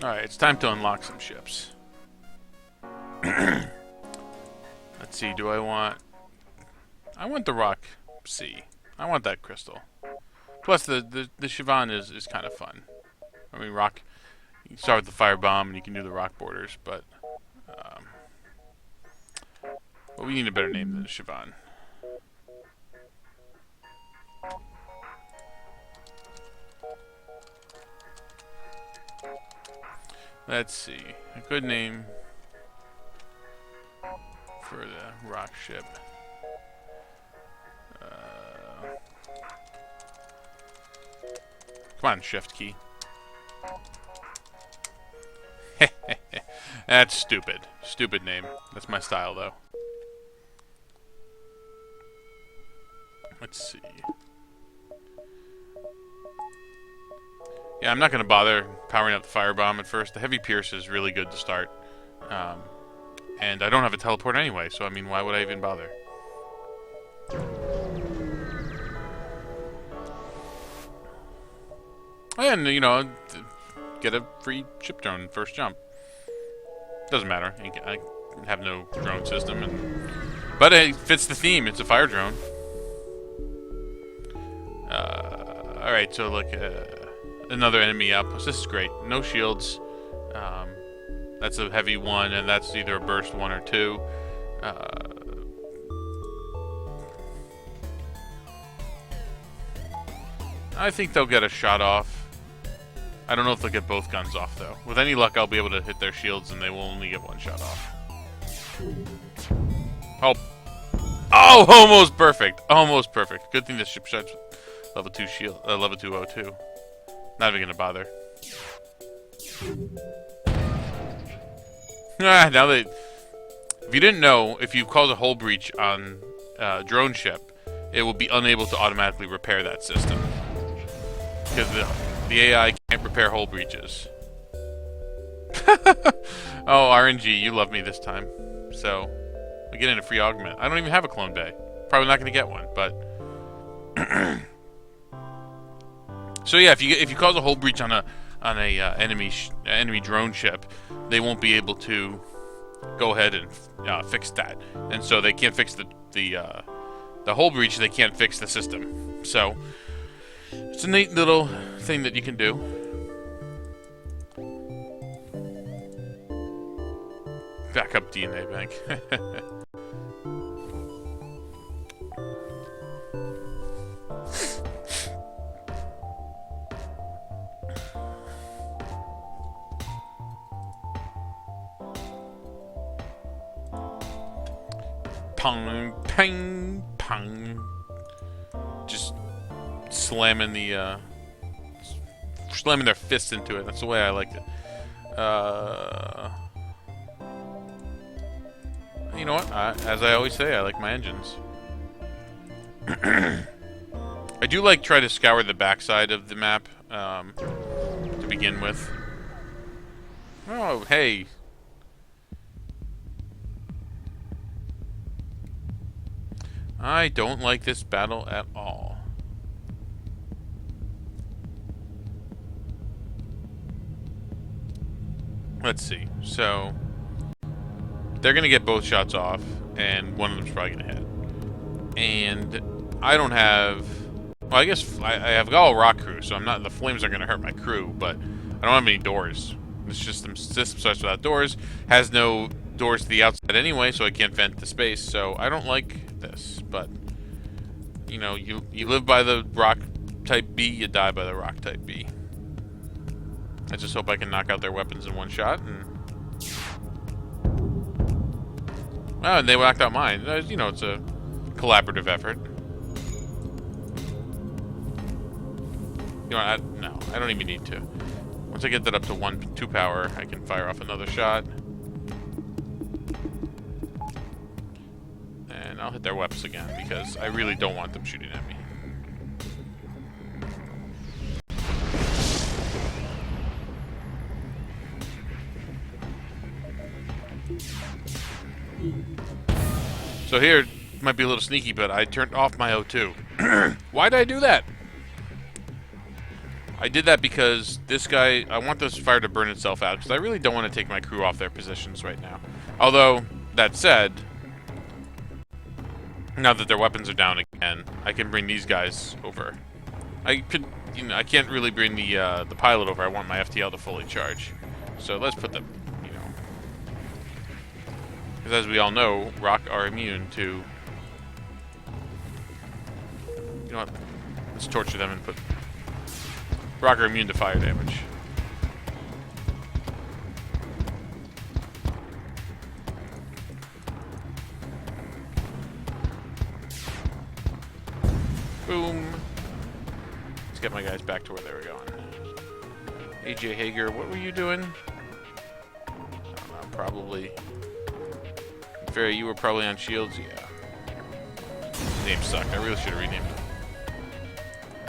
Alright, it's time to unlock some ships. Let's see, do I want... I want the rock C. I want that crystal. Plus, the Siobhan is kind of fun. I mean, rock... You can start with the firebomb and you can do the rock borders, but... Well, we need a better name than Siobhan. Let's see. A good name for the rock ship. Come on, shift key. That's stupid. Stupid name. That's my style, though. Let's see. Yeah, I'm not going to bother powering up the firebomb at first. The heavy pierce is really good to start. And I don't have a teleport anyway, so I mean, why would I even bother? And, you know, get a free ship drone first jump. Doesn't matter. I have no drone system, but it fits the theme. It's a fire drone. Alright, so look, another enemy outpost. This is great. No shields. That's a heavy one, and that's either a burst 1 or 2. I think they'll get a shot off. I don't know if they'll get both guns off, though. With any luck, I'll be able to hit their shields, and they will only get one shot off. Oh. Oh, almost perfect. Almost perfect. Good thing this ship starts with level 2 shield, level 2 O2. Not even gonna bother. Now that... If you didn't know, if you cause a hull breach on drone ship, it will be unable to automatically repair that system. Because the AI can't repair hull breaches. Oh, RNG, you love me this time. So, we get in a free augment. I don't even have a clone bay. Probably not going to get one, but... So yeah, if you cause a hull breach on a enemy drone ship, they won't be able to go ahead and fix that, and so they can't fix the hull breach. They can't fix the system. So it's a neat little thing that you can do. Backup DNA bank. Pong, pang, pong. Just slamming slamming their fists into it. That's the way I like it. You know what? As I always say, I like my engines. I do like try to scour the backside of the map to begin with. Oh, hey. I don't like this battle at all. Let's see. So, they're going to get both shots off, and one of them's probably going to hit. And I don't have... Well, I guess I have all rock crew, so I'm not... The flames are going to hurt my crew, but I don't have any doors. This system starts without doors, has no doors to the outside anyway, so I can't vent the space, so I don't like this, but you know, you live by the rock type B, you die by the rock type B. I just hope I can knock out their weapons in one shot, and oh, and they knocked out mine. You know, it's a collaborative effort. You know, no, I don't even need to. Once I get that up to 2 power, I can fire off another shot. And I'll hit their weapons again, because I really don't want them shooting at me. So here, might be a little sneaky, but I turned off my O2. Why did I do that? I did that because this guy, I want this fire to burn itself out, because I really don't want to take my crew off their positions right now. Although, that said, now that their weapons are down again, I can bring these guys over. I could, you know, I can't really bring the pilot over. I want my FTL to fully charge. So let's put them, you know, because as we all know, rock are immune to. You know what? Let's torture them and put. Rock are immune to fire damage. Boom. Let's get my guys back to where they were going. AJ Hager, what were you doing? I don't know, probably. Ferry, you were probably on shields? Yeah. Name sucked. I really should have renamed it.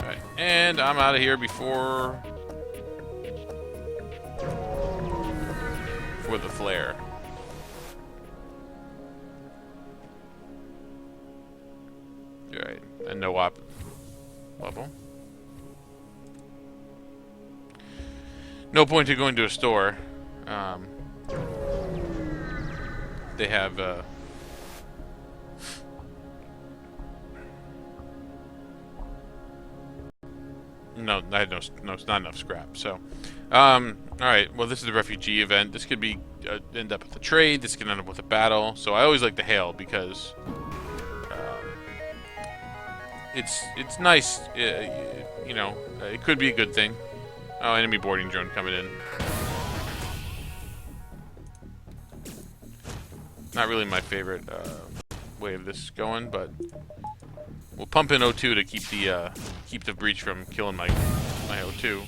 Alright, and I'm out of here before the flare. Alright, and no op level. No point in going to a store. They have no, I had no, it's not enough scrap. So, all right. Well, this is the refugee event. This could be end up with a trade. This could end up with a battle. So I always like to hail because it's nice. You know, it could be a good thing. Oh, enemy boarding drone coming in. Not really my favorite way of this going, but we'll pump in O2 to keep the breach from killing my O2.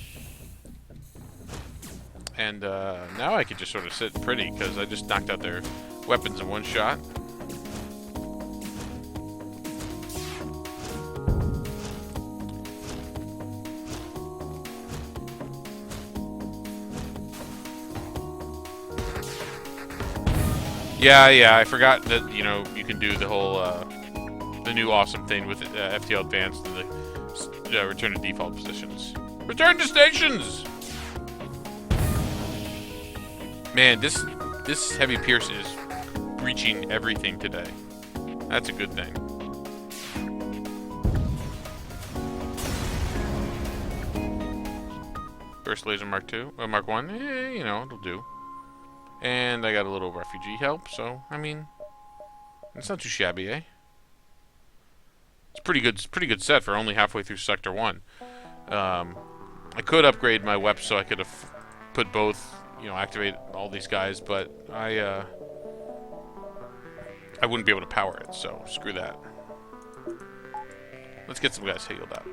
And now I could just sort of sit pretty because I just knocked out their weapons in one shot. Yeah, I forgot that, you know, you can do the whole, the new awesome thing with FTL Advanced and the return to default positions. Return to stations! Man, this Heavy Pierce is breaching everything today. That's a good thing. Burst Laser Mark II, or Mark 1, you know, it'll do. And I got a little refugee help, so, I mean, it's not too shabby, eh? It's pretty good set for only halfway through Sector 1. I could upgrade my weapon so I could have put both, you know, activate all these guys, but I wouldn't be able to power it, so screw that. Let's get some guys healed up.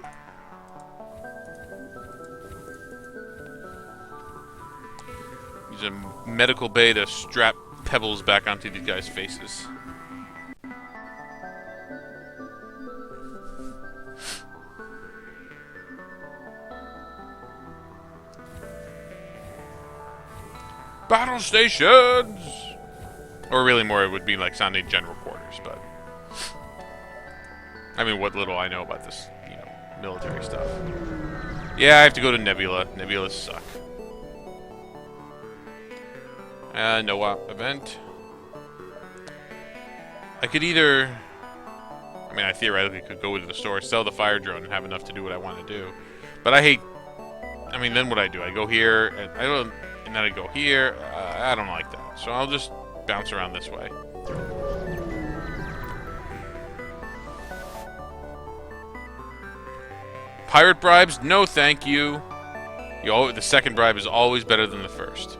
Use a medical bay to strap pebbles back onto these guys' faces. Battle stations! Or really more, it would be like sounding general quarters, but I mean, what little I know about this, you know, military stuff. Yeah, I have to go to Nebula. Nebulas suck. No op event. I could either, I mean, I theoretically could go to the store, sell the fire drone, and have enough to do what I want to do. But I hate, I mean, then what I do? I go here, and then I go here. I don't like that. So I'll just bounce around this way. Pirate bribes? No, thank you. The second bribe is always better than the first.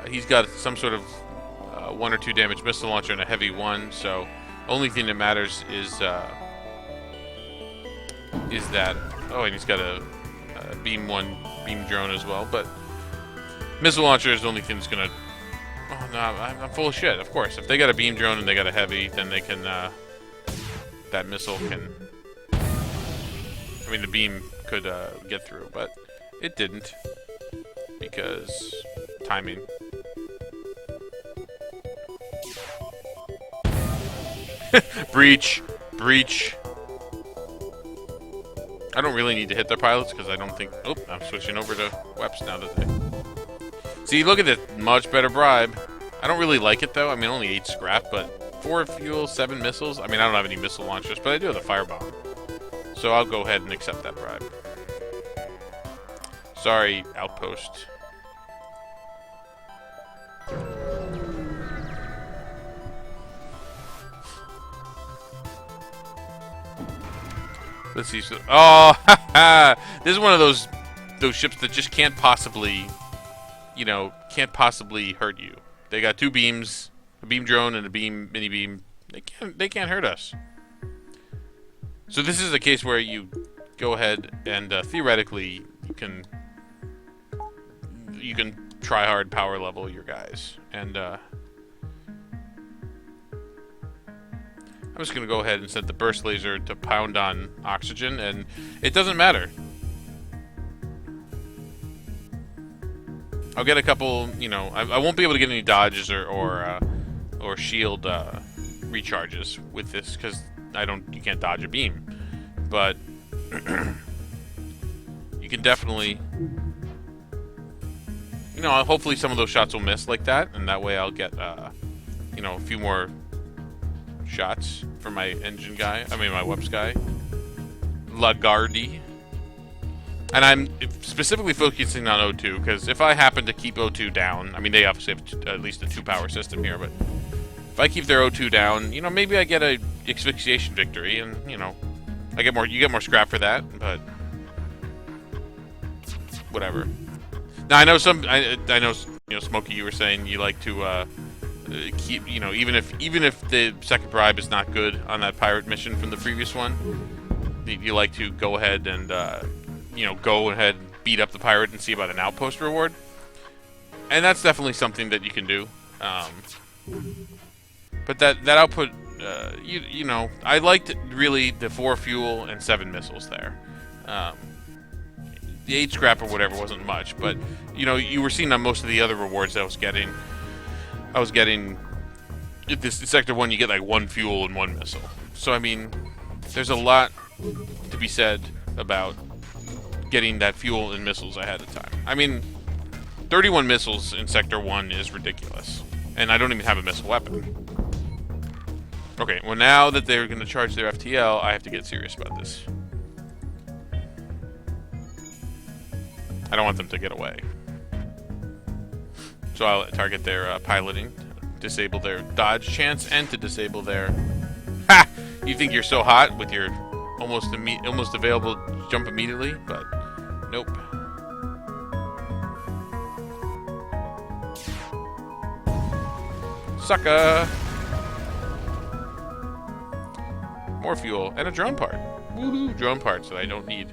He's got some sort of 1 or 2 damage missile launcher and a heavy 1, so only thing that matters is that. Oh, and he's got a beam drone as well, but missile launcher is the only thing that's gonna. Oh no, I'm full of shit. Of course, if they got a beam drone and they got a heavy, then they can. That missile can. I mean, the beam could get through, but it didn't because timing. Breach. I don't really need to hit their pilots because I don't think... Oh, I'm switching over to Weps now that they... See, look at this. Much better bribe. I don't really like it, though. I mean, only 8 scrap, but 4 fuel, 7 missiles. I mean, I don't have any missile launchers, but I do have the firebomb. So I'll go ahead and accept that bribe. Sorry, Outpost. Let's see. Oh, this is one of those ships that just can't possibly, you know, can't possibly hurt you. They got 2 beams, a beam drone and a mini beam. They can't hurt us. So this is a case where you go ahead and theoretically you can try hard power level your guys. And I'm just going to go ahead and set the burst laser to pound on oxygen, and it doesn't matter. I'll get a couple, you know, I won't be able to get any dodges or shield recharges with this because you can't dodge a beam. But you can definitely, you know, hopefully some of those shots will miss like that, and that way I'll get, you know, a few more shots for my engine guy. I mean, my Weps guy, Lagarde. And I'm specifically focusing on O2 because if I happen to keep O2 down, I mean, they obviously have at least a 2-power system here, but if I keep their O2 down, you know, maybe I get a asphyxiation victory, and you know, you get more scrap for that, but whatever. Now I know I know, you know, Smokey, you were saying you like to keep, you know, even if the second bribe is not good on that pirate mission from the previous one, you like to go ahead and you know, go ahead and beat up the pirate and see about an outpost reward, and that's definitely something that you can do. But that output, you know, I liked really the 4 fuel and 7 missiles there. The 8 scrap or whatever wasn't much, but you know, you were seeing on most of the other rewards I was getting. This sector 1, you get like 1 fuel and 1 missile. So I mean, there's a lot to be said about getting that fuel and missiles ahead of time. I mean, 31 missiles in sector 1 is ridiculous, and I don't even have a missile weapon. Okay, well now that they're going to charge their FTL, I have to get serious about this. I don't want them to get away. So I'll target their piloting, disable their dodge chance, and to disable their... Ha! You think you're so hot with your almost available jump immediately, but nope. Sucker! More fuel and a drone part. Woohoo! Drone parts that I don't need.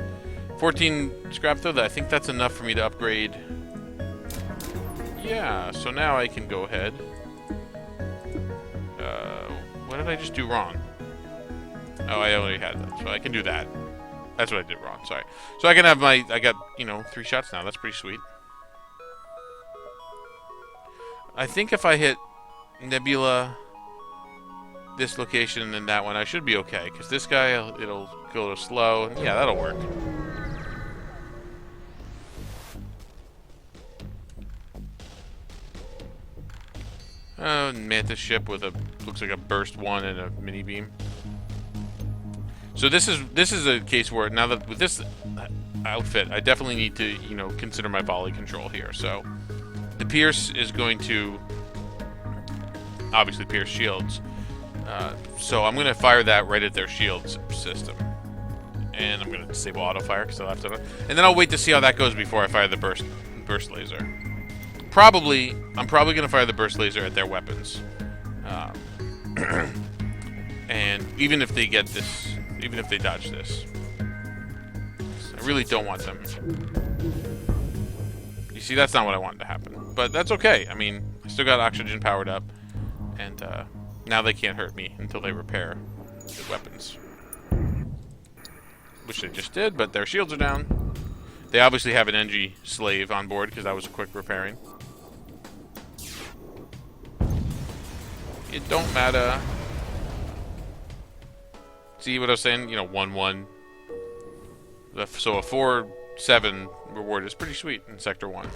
14 scrap though. I think that's enough for me to upgrade. Yeah. So now I can go ahead. What did I just do wrong? Oh, I already had that, so I can do that. That's what I did wrong. Sorry. So I can have I got, you know, 3 shots now. That's pretty sweet. I think if I hit Nebula, this location, and then that one, I should be okay. Because this guy, it'll go slow. Yeah, that'll work. Mantis ship with looks like a burst 1 and a mini beam. So this is a case where now that with this outfit, I definitely need to, you know, consider my volley control here. So the Pierce is going to obviously pierce shields. So I'm going to fire that right at their shields system. And I'm going to disable auto fire because I left it on. And then I'll wait to see how that goes before I fire the burst laser. I'm probably going to fire the burst laser at their weapons. And even if they get this, even if they dodge this, I really don't want them. You see, that's not what I wanted to happen. But that's okay. I mean, I still got oxygen powered up. And now they can't hurt me until they repair the weapons. Which they just did, but their shields are down. They obviously have an NG slave on board because that was a quick repairing. It don't matter. See what I was saying? You know, 1-1. So a 4-7 reward is pretty sweet in Sector 1.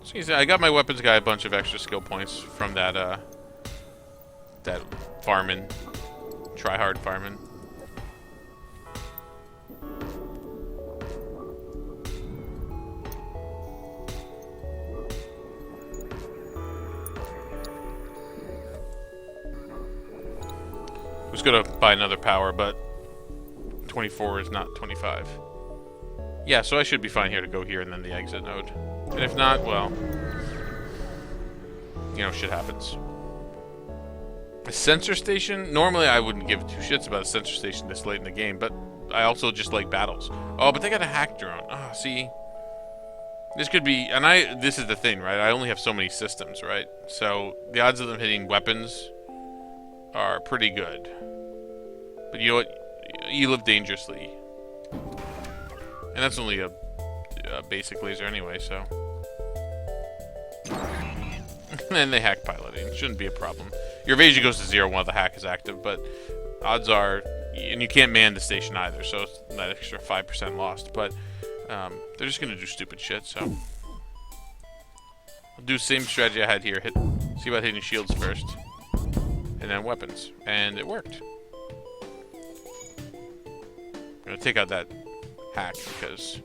So you see, I got my weapons guy a bunch of extra skill points from that that farmin', try-hard farmin'. I was gonna buy another power, but 24 is not 25. Yeah, so I should be fine here to go here and then the exit node. And if not, well, you know, shit happens. A sensor station? Normally I wouldn't give two shits about a sensor station this late in the game, but I also just like battles. Oh, but they got a hack drone. Ah, oh, see? This could be, and this is the thing, right? I only have so many systems, right? So the odds of them hitting weapons are pretty good. But you know what? You live dangerously. And that's only a basic laser anyway, so. And they hack piloting. Shouldn't be a problem. Your evasion goes to 0 while the hack is active, but odds are, and you can't man the station either, so it's that extra 5% lost. But they're just gonna do stupid shit, so. I'll do the same strategy I had here. See about hitting shields first. And then weapons. And it worked. I'm gonna take out that hack because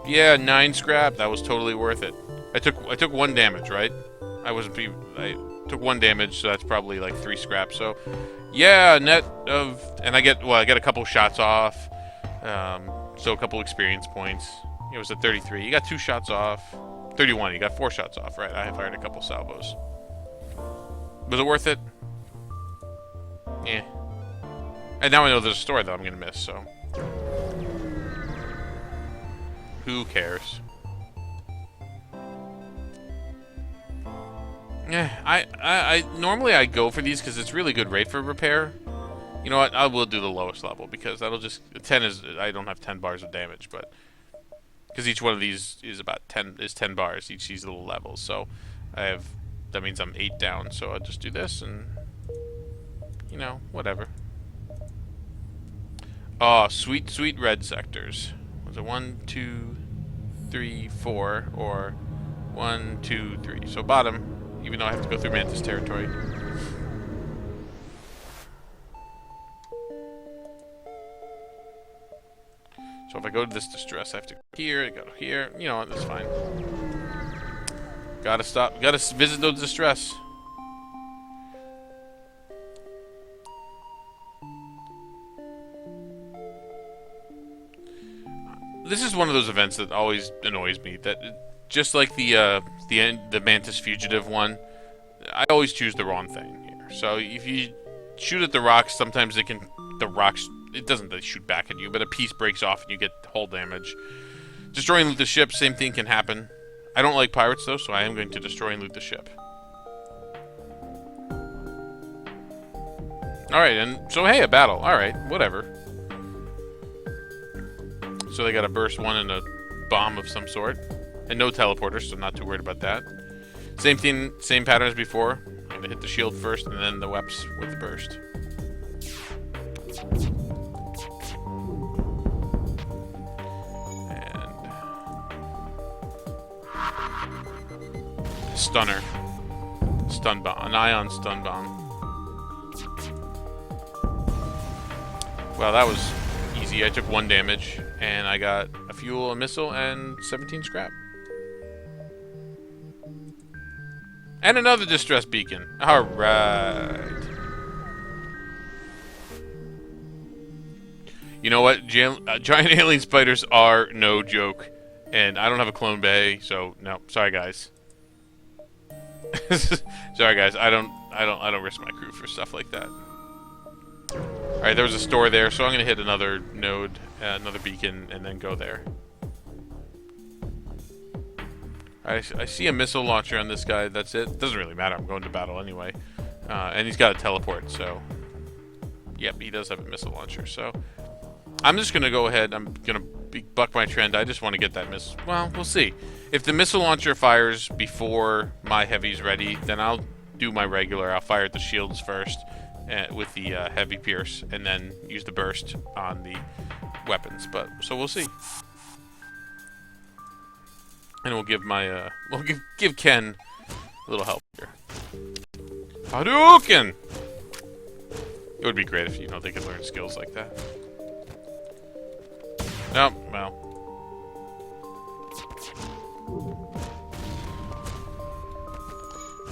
yeah, 9 scrap. That was totally worth it. I took 1 damage, right? I took 1 damage, so that's probably like 3 scrap. So yeah, net of, and I get a couple shots off, so a couple experience points. It was at 33. You got 2 shots off. 31. You got 4 shots off, right? I fired a couple salvos. Was it worth it? Yeah. And now I know there's a story that I'm gonna miss, so who cares? Yeah, I normally I go for these because it's really good rate for repair. You know what? I will do the lowest level because that'll just 10 is I don't have 10 bars of damage, but because each one of these is about 10 bars each these little levels, so I have. That means I'm 8 down, so I'll just do this and, you know, whatever. Oh, sweet, sweet red sectors. Was it 1, 2, 3, 4, or 1, 2, 3? So bottom, even though I have to go through Mantis territory. So if I go to this distress, I have to go here, I go here. You know what, that's fine. Gotta stop. Gotta visit those distress. This is one of those events that always annoys me. That just like the Mantis Fugitive one, I always choose the wrong thing here. So if you shoot at the rocks, sometimes it doesn't really shoot back at you, but a piece breaks off and you get hull damage. Destroying the ship, same thing can happen. I don't like pirates, though, so I am going to destroy and loot the ship. Alright, and so, hey, a battle. Alright, whatever. So they got a burst 1 and a bomb of some sort. And no teleporters, so I'm not too worried about that. Same thing, same pattern as before. I'm going to hit the shield first, and then the weps with the burst. Stunner. Stun bomb. An ion stun bomb. Wow, that was easy. I took 1 damage, and I got a fuel, a missile, and 17 scrap. And another distress beacon. Alright. You know what? Giant alien spiders are no joke. And I don't have a clone bay, so no. Sorry, guys. Sorry, guys. I don't risk my crew for stuff like that. All right, there was a store there, so I'm gonna hit another node, another beacon, and then go there. I see a missile launcher on this guy. That's it. Doesn't really matter. I'm going to battle anyway, and he's got a teleport. So, yep, he does have a missile launcher. So, I'm just gonna go ahead. I'm gonna buck my trend. I just want to get that missile. Well, we'll see. If the missile launcher fires before my heavy's ready, then I'll do my regular. I'll fire at the shields first with the heavy pierce, and then use the burst on the weapons. But so we'll see. And we'll give my we'll give Ken a little help here. Hadouken! It would be great if they could learn skills like that. Oh, well.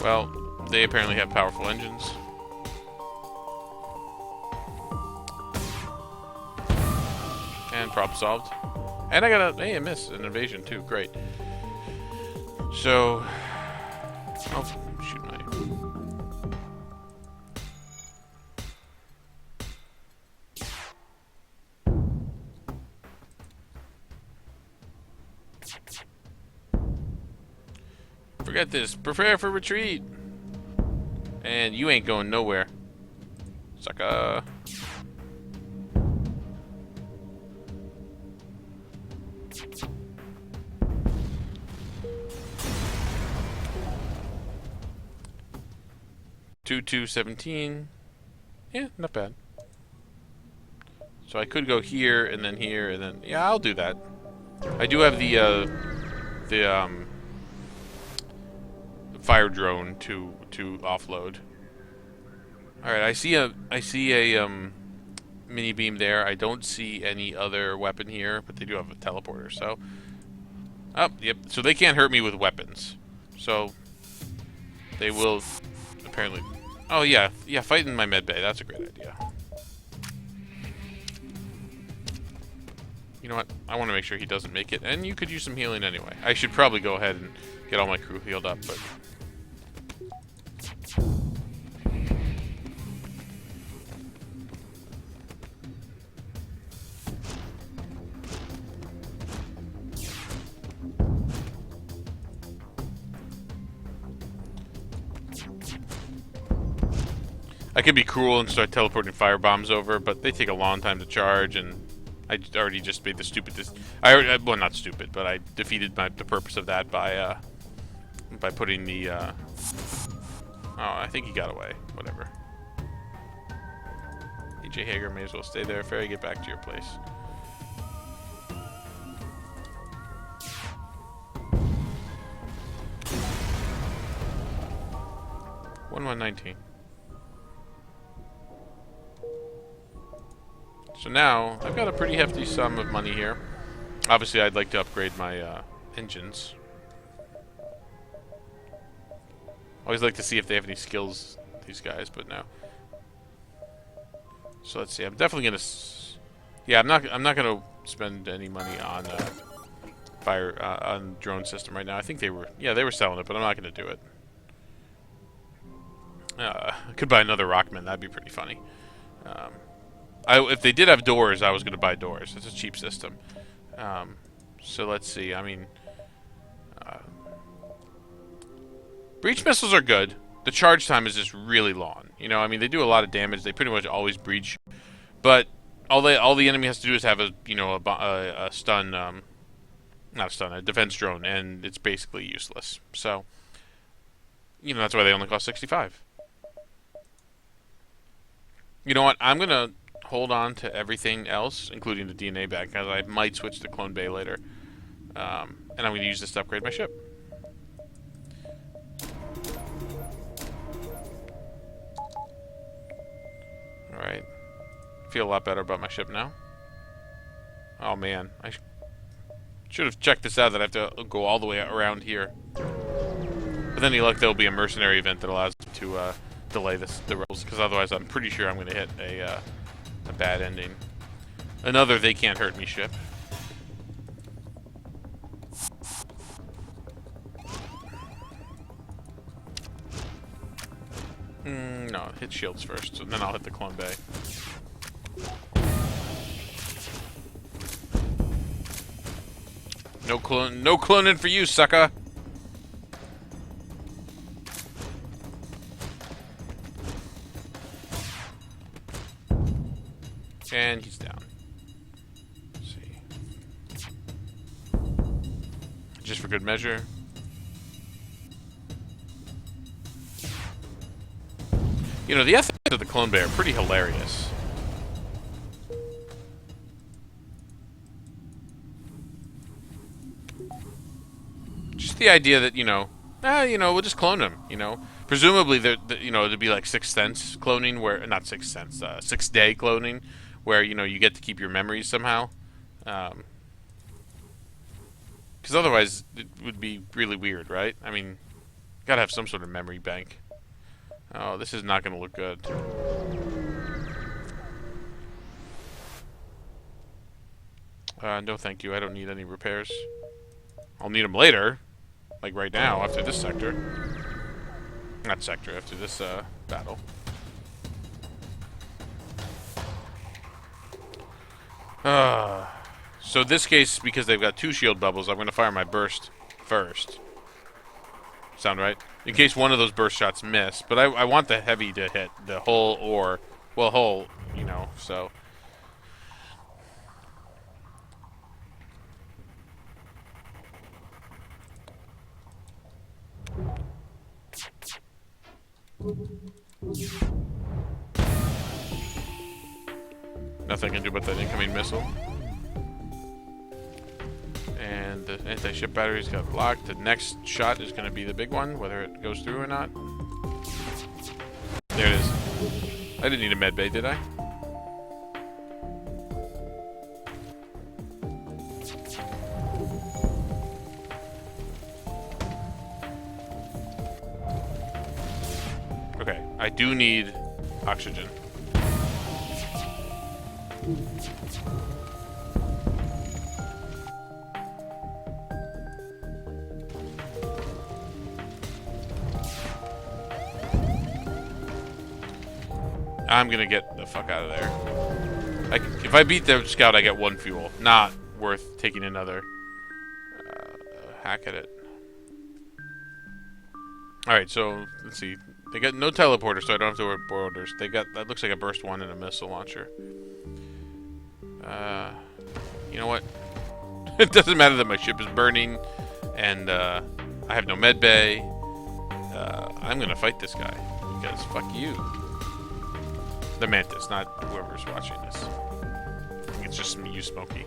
Well, they apparently have powerful engines. And problem solved. And I got a miss, an invasion too. Great. So, oh shoot my. Forget this. Prepare for retreat. And you ain't going nowhere, sucker. Two 17. Yeah, not bad. So I could go here and then yeah, I'll do that. I do have the fire drone to offload. All right, I see a mini beam there. I don't see any other weapon here, but they do have a teleporter. So, oh, yep. So they can't hurt me with weapons. So they will apparently. Oh yeah, fighting my med bay. That's a great idea. You know what? I want to make sure he doesn't make it, and you could use some healing anyway. I should probably go ahead and get all my crew healed up, but. I could be cruel and start teleporting fire bombs over, but they take a long time to charge, and I already just made the stupidest. Well, not stupid, but I defeated the purpose of that by putting the. Oh, I think he got away. Whatever. AJ Hager may as well stay there. Ferry, get back to your place. One 19. So now, I've got a pretty hefty sum of money here. Obviously, I'd like to upgrade my engines. Always like to see if they have any skills, these guys, but no. So let's see. I'm definitely gonna. Yeah, I'm not gonna spend any money on on drone system right now. I think they were selling it, but I'm not gonna do it. I could buy another Rockman. That'd be pretty funny. If they did have doors, I was going to buy doors. It's a cheap system. So let's see. I mean, breach missiles are good. The charge time is just really long. I mean, they do a lot of damage. They pretty much always breach, but all the enemy has to do is have a stun, not a stun, a defense drone, and it's basically useless. So, that's why they only cost 65. You know what? I'm gonna hold on to everything else, including the DNA bag, because I might switch to Clone Bay later. And I'm going to use this to upgrade my ship. Alright. Feel a lot better about my ship now. Oh man, I should have checked this out, that I have to go all the way around here. But then you look, there'll be a mercenary event that allows me to delay the rolls, because otherwise I'm pretty sure I'm going to hit a bad ending. Another they can't hurt me ship. No, hit shields first, and then I'll hit the Clone Bay. No cloning for you, sucker. And he's down. Let's see. Just for good measure. You know, the ethics of the clone bay are pretty hilarious. Just the idea that, we'll just clone them, Presumably, there'd be like Sixth Sense cloning, where, not Sixth Sense, Sixth Day cloning, where, you get to keep your memories somehow. Because otherwise, it would be really weird, right? I mean, gotta have some sort of memory bank. Oh, this is not gonna look good. No thank you, I don't need any repairs. I'll need them later. Like right now, after this sector. Not sector, after this, battle. So this case, because they've got 2 shield bubbles, I'm gonna fire my burst first. Sound right? In case one of those burst shots miss. But I want the heavy to hit the hull or... Well, hull, so... Nothing I can do about that incoming missile. And the anti-ship batteries got blocked. The next shot is going to be the big one, whether it goes through or not. There it is. I didn't need a med bay, did I? Okay, I do need oxygen. I'm gonna get the fuck out of there. If I beat the scout, I get 1 fuel. Not worth taking another hack at it. Alright, so let's see. They got no teleporter, so I don't have to worry about orders. They got, that looks like a burst 1 and a missile launcher. You know what? It doesn't matter that my ship is burning, and I have no med bay. I'm gonna fight this guy, because fuck you. The Mantis, not whoever's watching this. I think it's just you, Smokey.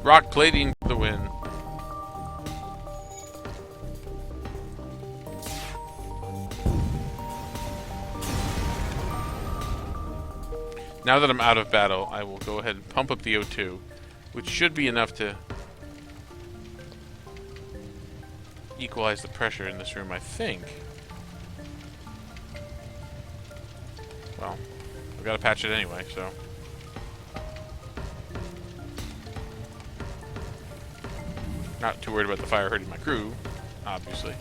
Rock plating for the win. Now that I'm out of battle, I will go ahead and pump up the O2, which should be enough to equalize the pressure in this room, I think. Well, I've got to patch it anyway, so. Not too worried about the fire hurting my crew, obviously.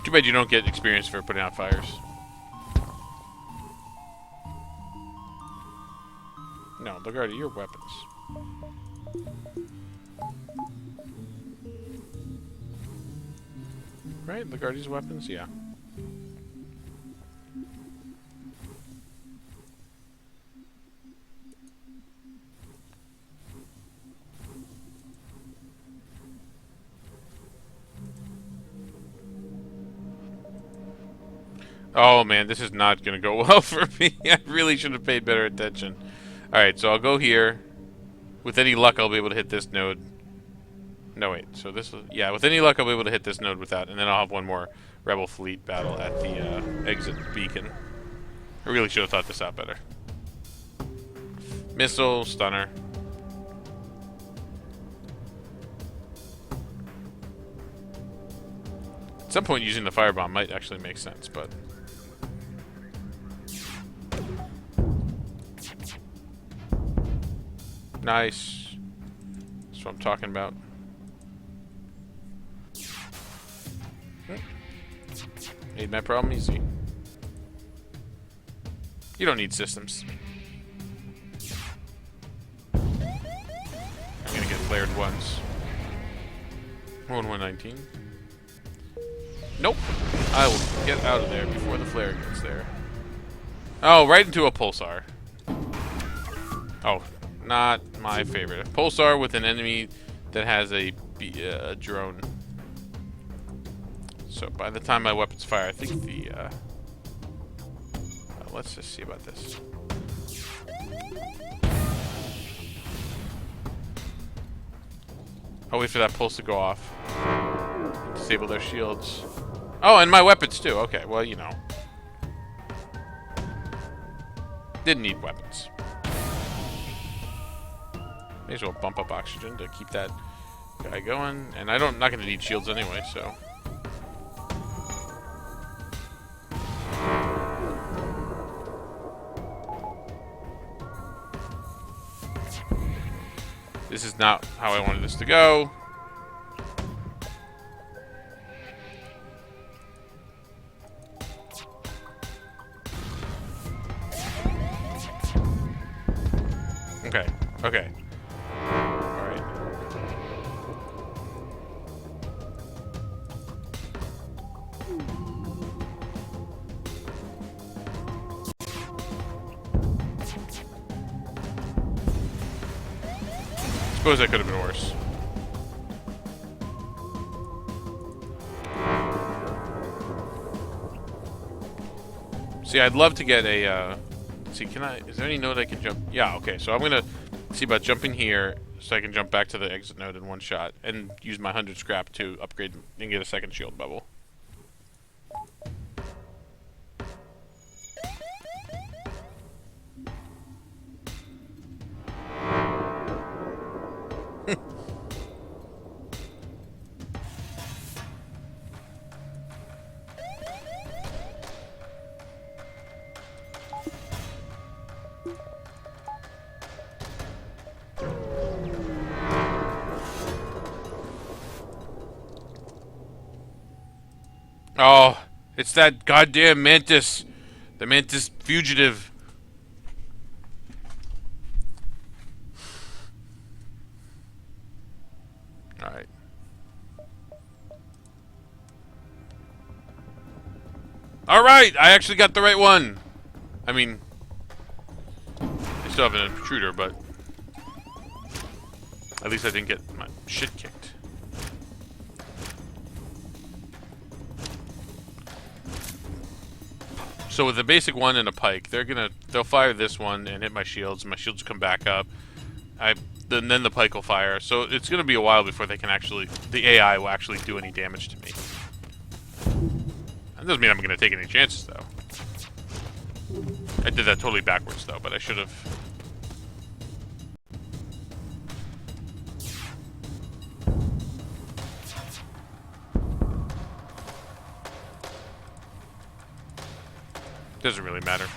Too bad you don't get experience for putting out fires. No, Lagarde, your weapons. Right? Lagarde's weapons? Yeah. Oh man, this is not gonna go well for me. I really should have paid better attention. Alright, so I'll go here. With any luck, I'll be able to hit this node. No, wait. So this was... Yeah, with any luck, I'll be able to hit this node without. And then I'll have one more Rebel Fleet battle at the exit beacon. I really should have thought this out better. Missile, stunner. some point, using the firebomb might actually make sense, but... Nice. That's what I'm talking about. Made my problem easy. You don't need systems. I'm gonna get flared once. 119. Nope. I will get out of there before the flare gets there. Oh, right into a pulsar. Oh, not my favorite. A pulsar with an enemy that has a drone. So by the time my weapons fire, I think the... let's just see about this. I'll wait for that pulse to go off. Disable their shields. Oh, and my weapons too. Okay, well, you know. Didn't need weapons. May as well bump up oxygen to keep that guy going. And I'm not going to need shields anyway, so... This is not how I wanted this to go. Okay, okay. Alright. Suppose that could have been worse. See, I'd love to get a, let's see, is there any node I can jump? Yeah, okay, so I'm gonna see about jumping here so I can jump back to the exit node in one shot and use my 100 scrap to upgrade and get a second shield bubble. Oh, it's that goddamn mantis. The mantis fugitive. Alright. Alright, I actually got the right one. I mean, I still have an intruder, but at least I didn't get my shit kicked. So with a basic one and a pike, they'll fire this one and hit my shields. My shields come back up. Then the pike will fire. So it's gonna be a while before they can the AI will actually do any damage to me. That doesn't mean I'm gonna take any chances though. I did that totally backwards though, but I should have. Doesn't really matter.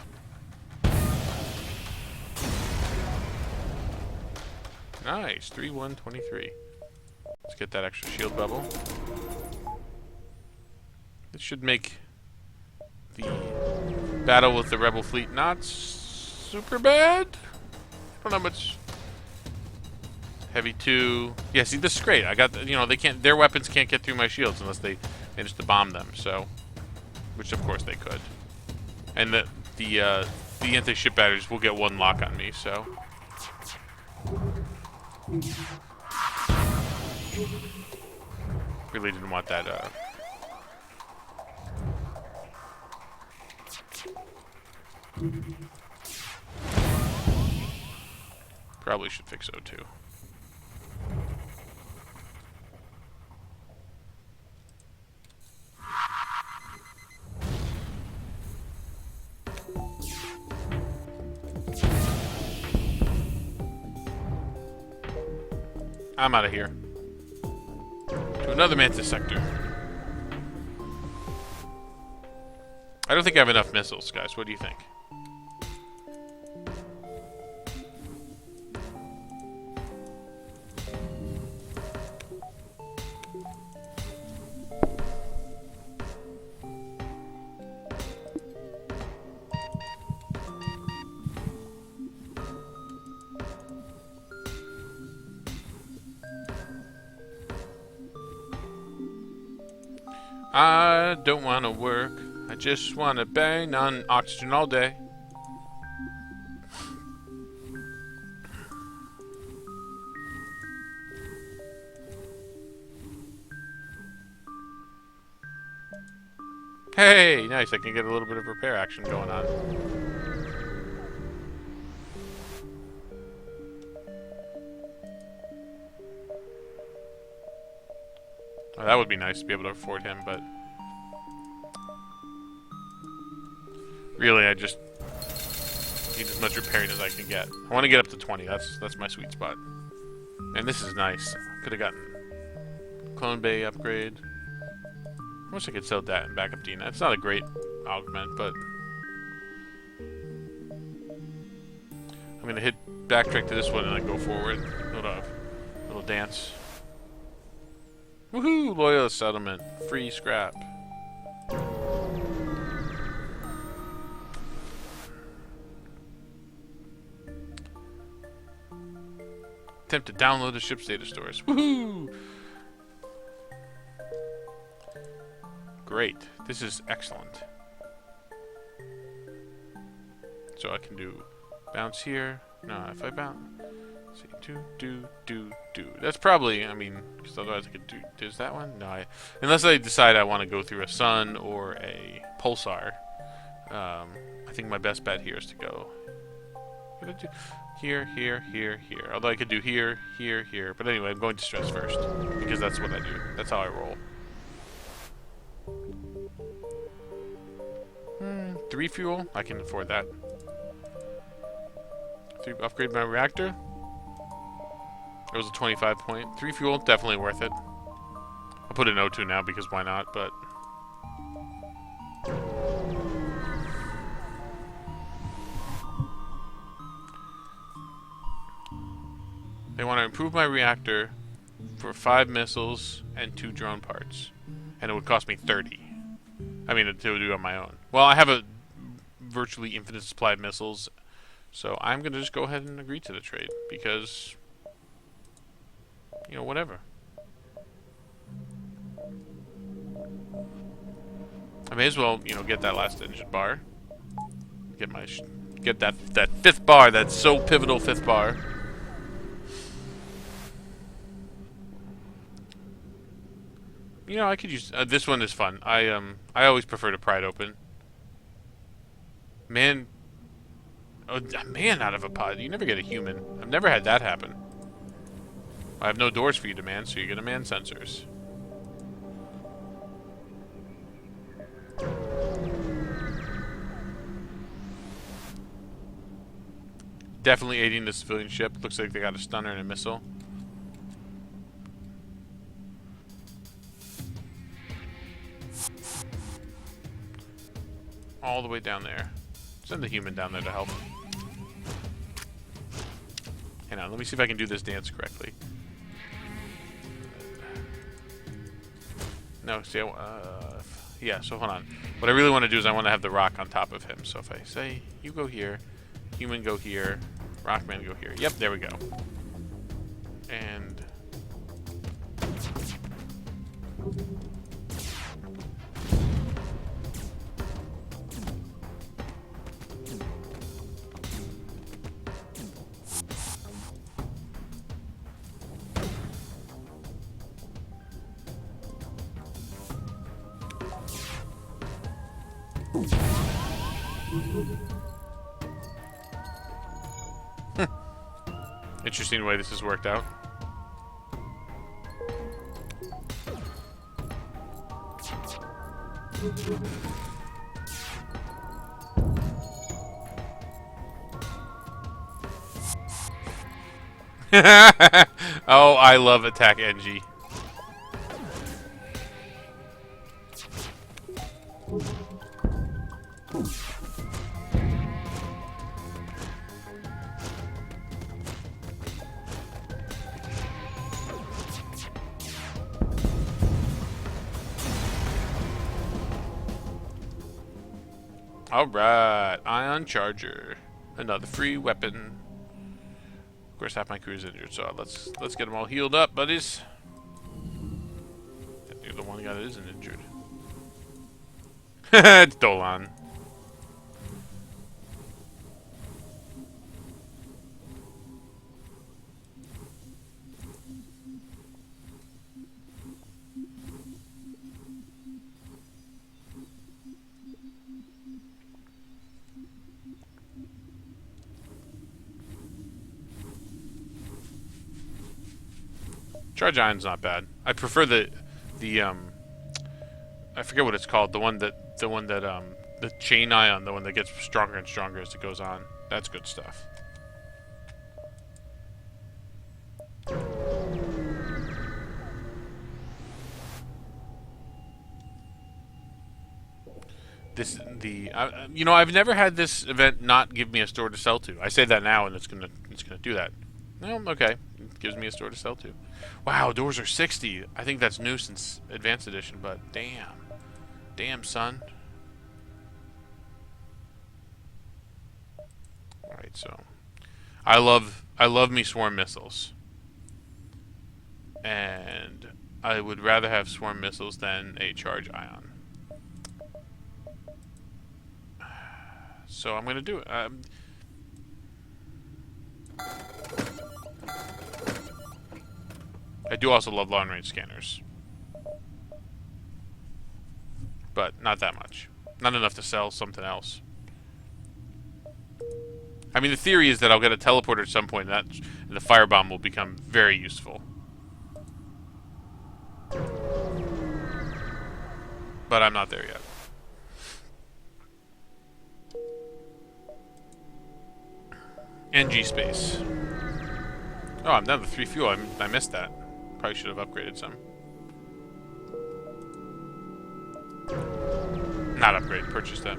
Nice, 3-1-23. Let's get that extra shield bubble. This should make the battle with the rebel fleet not super bad. I don't know how much. Heavy 2. Yeah, see, this is great. I got their weapons can't get through my shields unless they manage to bomb them. So, which of course they could. And the anti-ship batteries will get one lock on me, so. Really didn't want that, Probably should fix O2. I'm out of here. To another mantis sector. I don't think I have enough missiles, guys. What do you think? I don't want to work. I just want to bang on oxygen all day. Hey, nice. I can get a little bit of repair action going on. Oh, that would be nice to be able to afford him, but really, I just need as much repairing as I can get. I want to get up to 20. That's my sweet spot. And this is nice. Could have gotten Clone Bay upgrade. I wish I could sell that and back up Dina. It's not a great augment, but I'm gonna hit backtrack to this one and then go forward. Little dance. Woohoo! Loyalist settlement. Free scrap. Attempt to download the ship's data stores. Woohoo! Great. This is excellent. So I can do bounce here. No, if I bounce. See, do. That's probably, I mean, because otherwise I could do. Is that one? No, unless I decide I want to go through a sun or a pulsar. I think my best bet here is to go. Here. Although I could do here. But anyway, I'm going to stress first. Because that's what I do. That's how I roll. 3 fuel? I can afford that. 3 upgrade my reactor. It was a 25 point. 3 fuel, definitely worth it. I'll put an O2 now because why not, but... They want to improve my reactor for 5 missiles and 2 drone parts. And it would cost me 30. I mean, to do on my own. Well, I have a virtually infinite supply of missiles, so I'm going to just go ahead and agree to the trade, because, you know, whatever. I may as well, you know, get that last engine bar. Get that 5th bar, that so pivotal 5th bar. You know, I could use this one is fun. I always prefer to pry it open. Man, a man out of a pod. You never get a human. I've never had that happen. I have no doors for you to man, so you get a man sensors. Definitely aiding the civilian ship. Looks like they got a stunner and a missile. All the way down there. Send the human down there to help. Hang on, let me see if I can do this dance correctly. No, see, yeah, so hold on. What I really want to do is I want to have the rock on top of him. So if I say, you go here, human go here, rockman go here. Yep, there we go. And... Interesting way this has worked out. Oh, I love attack NG. Alright, ion charger. Another free weapon. Of course, half my crew is injured, so let's get them all healed up, buddies. You're the one guy that isn't injured. It's Dolan. Charge ion's not bad. I prefer the I forget what it's called. The one that the chain ion, the one that gets stronger and stronger as it goes on. That's good stuff. You know, I've never had this event not give me a store to sell to. I say that now, and it's gonna do that. No, okay, it gives me a store to sell to. Wow, doors are 60. I think that's new since Advanced Edition, but damn, son. All right, so I love me swarm missiles, and I would rather have swarm missiles than a charge ion. So I'm gonna do it. I do also love long-range scanners, but not that much. Not enough to sell something else. I mean, the theory is that I'll get a teleporter at some point, and the firebomb will become very useful. But I'm not there yet. NG space. Oh, I'm down to 3 fuel. I missed that. Probably should have upgraded some. Not upgrade, purchase that.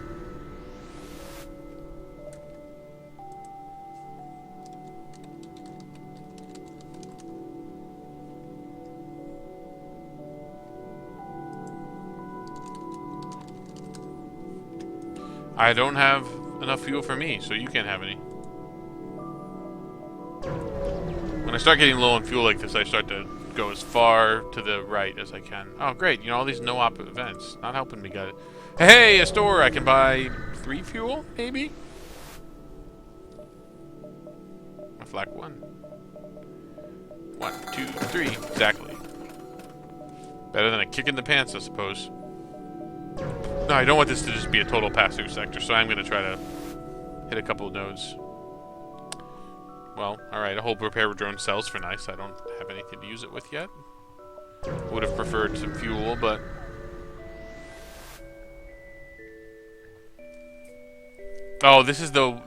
I don't have enough fuel for me, so you can't have any. When I start getting low on fuel like this, I start to go as far to the right as I can. Oh, great. You know, all these no-op events. Not helping me, guys. Hey, a store! I can buy 3 fuel, maybe? A flak 1. 1, 2, 3. Exactly. Better than a kick in the pants, I suppose. No, I don't want this to just be a total pass-through sector, so I'm going to try to hit a couple of nodes. Well, alright, a whole repair drone sells for nice. I don't have anything to use it with yet. Would have preferred some fuel, but... Oh, this is a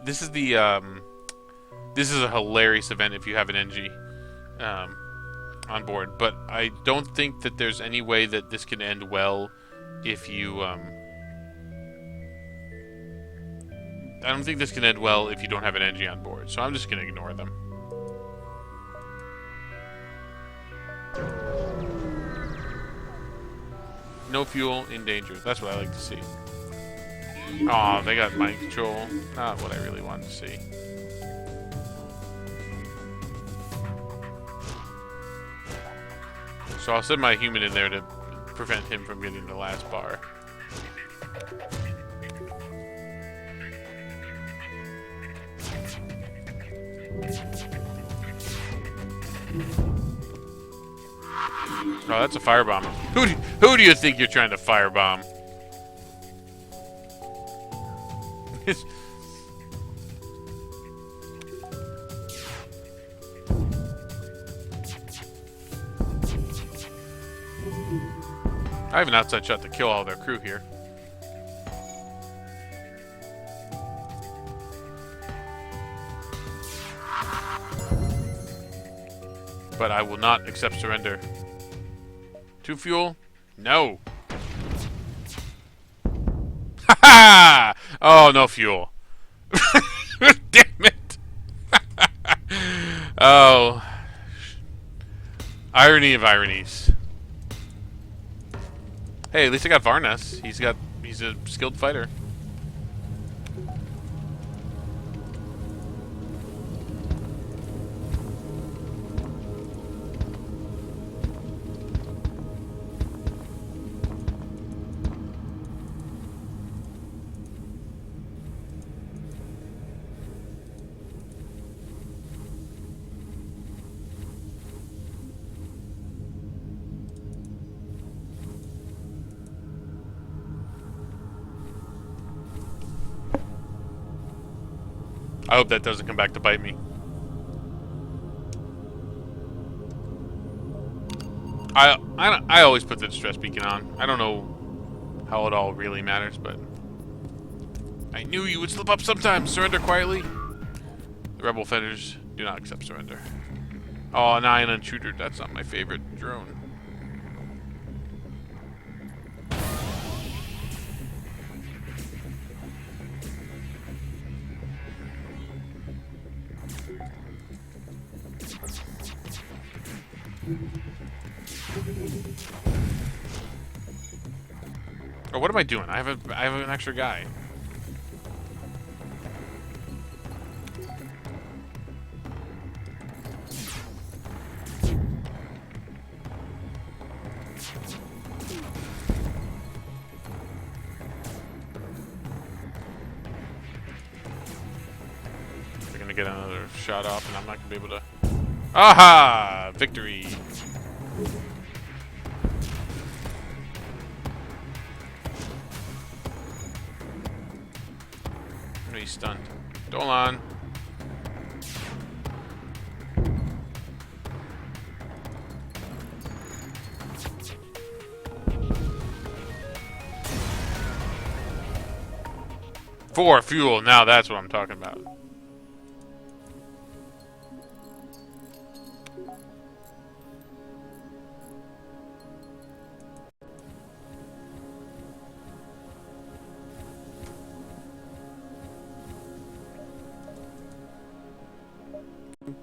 hilarious event if you have an NG on board, but I don't think that there's any way that this can end well if you, I don't think this can end well if you don't have an NG on board, so I'm just going to ignore them. No fuel, in danger. That's what I like to see. Aw, they got mind control. Not what I really wanted to see. So I'll send my human in there to prevent him from getting the last bar. Oh, that's a firebomb. Who do you think you're trying to firebomb? I have an outside shot to kill all their crew here. But I will not accept surrender. 2 fuel? No. Ha ha! Oh, no fuel. Damn it. Oh. Irony of ironies. Hey, at least I got Varnas. He's a skilled fighter. I hope that doesn't come back to bite me. I always put the distress beacon on. I don't know how it all really matters, but I knew you would slip up sometimes. Surrender quietly. The rebel offenders do not accept surrender. Oh, an ion intruder. That's not my favorite drone. Oh, what am I doing? I have an extra guy. They're gonna get another shot off, and I'm not gonna be able to. Aha! Victory! He's stunned. Dolan. For fuel. Now that's what I'm talking about.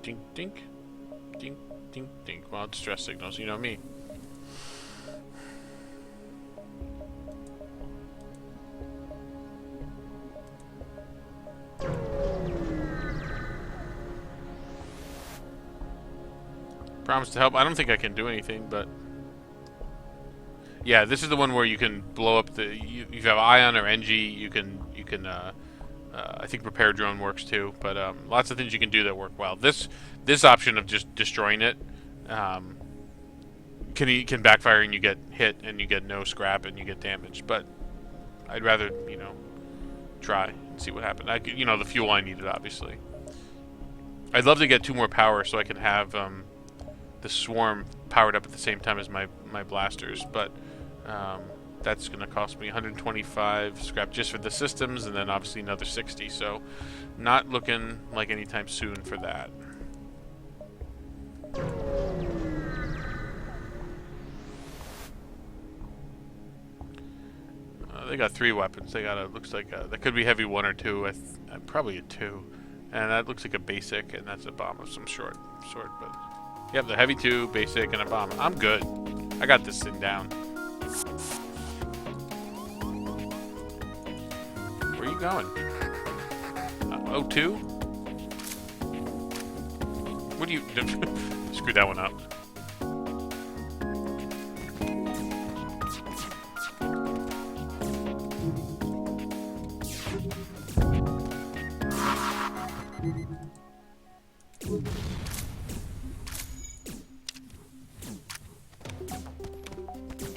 Dink, dink. Dink, dink, dink. Well, distress signals, you know me. Promise to help. I don't think I can do anything, but... Yeah, this is the one where you can blow up the... If you have Ion or NG, you can I think repair drone works too, but lots of things you can do that work well. This option of just destroying it can backfire, and you get hit and you get no scrap and you get damaged. But I'd rather try and see what happens. The fuel I needed, obviously. I'd love to get 2 more power so I can have the swarm powered up at the same time as my blasters, but that's going to cost me 125 scrap just for the systems, and then obviously another 60, so not looking like anytime soon for that. They got 3 weapons. They got looks like that could be heavy 1 or 2, probably a 2, and that looks like a basic, and that's a bomb of some sort, but yep, the heavy 2, basic, and a bomb. I'm good. I got this thing down. Where are you going? O2? What do you... Screw that one up.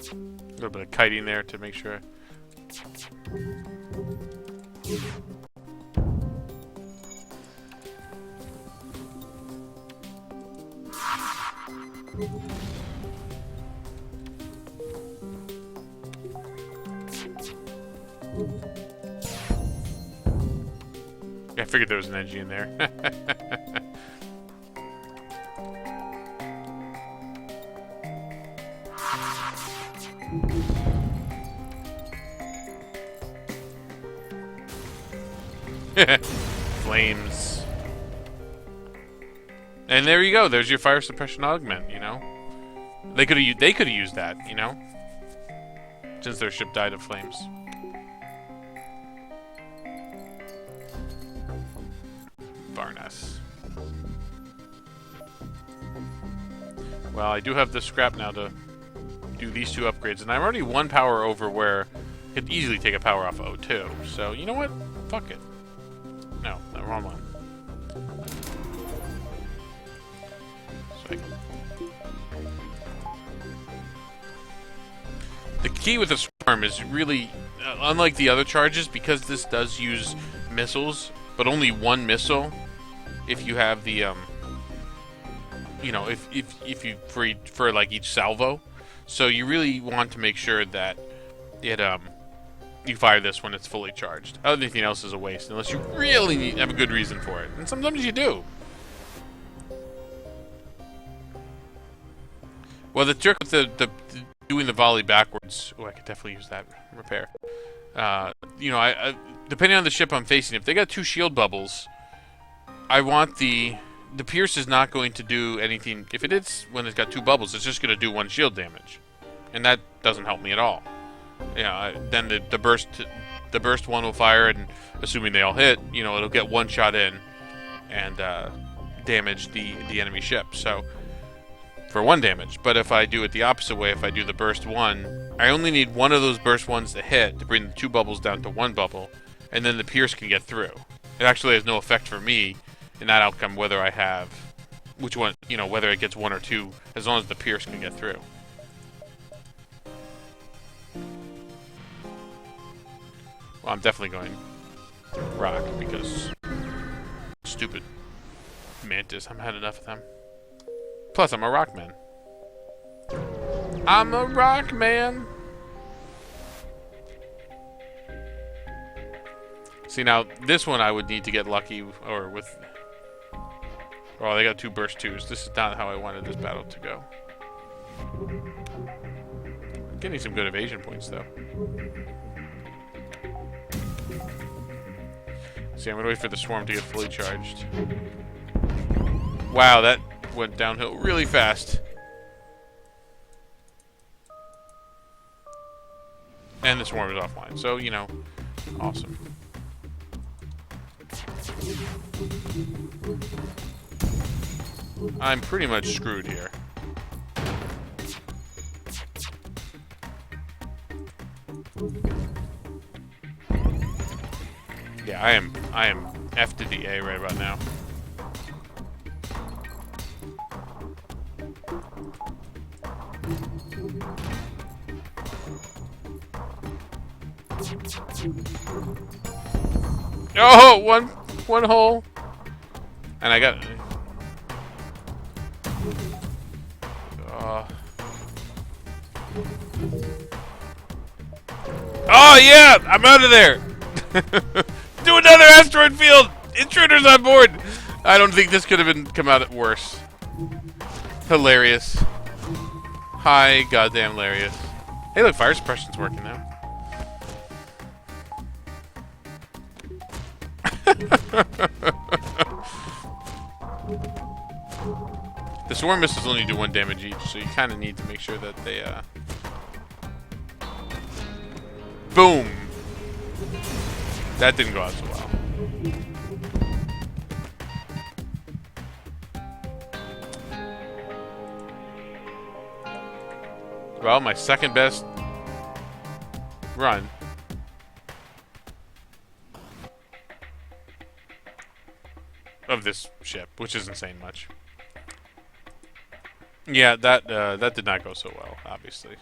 A little bit of kiting there to make sure. I figured there was an engine in there. Flames. And there you go. There's your fire suppression augment, They could have used that, since their ship died of flames. Varnas. Well, I do have the scrap now to do these 2 upgrades, and I'm already 1 power over where I could easily take a power off of O2. So, you know what? Fuck it. No, the wrong one. The key with the swarm is really, unlike the other charges, because this does use missiles, but only one missile if you have the you know, if you for like each salvo. So you really want to make sure that it you fire this when it's fully charged. Everything else is a waste unless you really have a good reason for it, and sometimes you do. Well, the trick with the doing the volley backwards. Oh, I could definitely use that repair. You know, I depending on the ship I'm facing, if they got 2 shield bubbles, I want the Pierce is not going to do anything. If it is when it's got 2 bubbles, it's just going to do 1 shield damage, and that doesn't help me at all. Yeah, then the burst one will fire, and assuming they all hit, you know, it'll get 1 shot in and damage the enemy ship. So for 1 damage. But if I do it the opposite way, if I do the burst 1, I only need 1 of those burst 1s to hit to bring the 2 bubbles down to 1 bubble, and then the Pierce can get through. It actually has no effect for me in that outcome whether I have which one, you know, whether it gets 1 or 2, as long as the Pierce can get through. Well, I'm definitely going rock because stupid Mantis. I've had enough of them. Plus, I'm a rock man. I'm a rock man. See, now, this one I would need to get lucky, or with... Oh, they got 2 burst 2s. This is not how I wanted this battle to go. I'm getting some good evasion points, though. See, I'm gonna wait for the swarm to get fully charged. Wow, that went downhill really fast. And the swarm is offline, so, you know, awesome. I'm pretty much screwed here. Yeah, I am F to the A right about now. Oh, one hole. And I got oh yeah, I'm out of there. Do another asteroid field. Intruders on board. I don't think this could have come out worse. Hilarious. Hi, goddamn hilarious. Hey, look, fire suppression's working now. The swarm missiles only do 1 damage each, so you kind of need to make sure that they, boom! That didn't go out so well. Well, my second best run. Of this ship, which isn't saying much. Yeah, that did not go so well, obviously.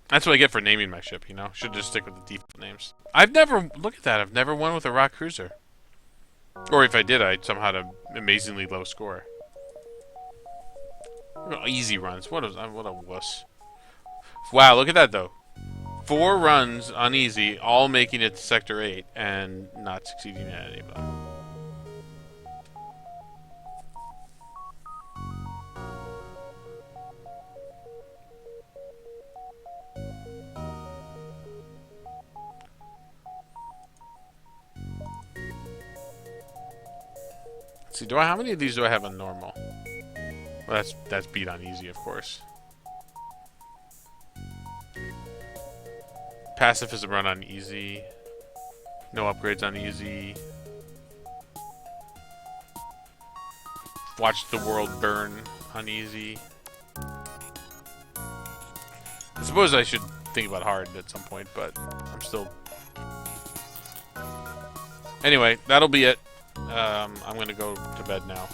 That's what I get for naming my ship, you know? Should just stick with the default names. Look at that, I've never won with a rock cruiser. Or if I did, I'd somehow had an amazingly low score. Easy runs, what a wuss. Wow, look at that though. 4 runs on easy, all making it to Sector 8, and not succeeding at any of them. Let's see, how many of these do I have on normal? Well, that's beat on easy, of course. Pacifism run on easy. No upgrades on easy. Watch the world burn on easy. I suppose I should think about hard at some point, but I'm still... Anyway, that'll be it. I'm gonna go to bed now.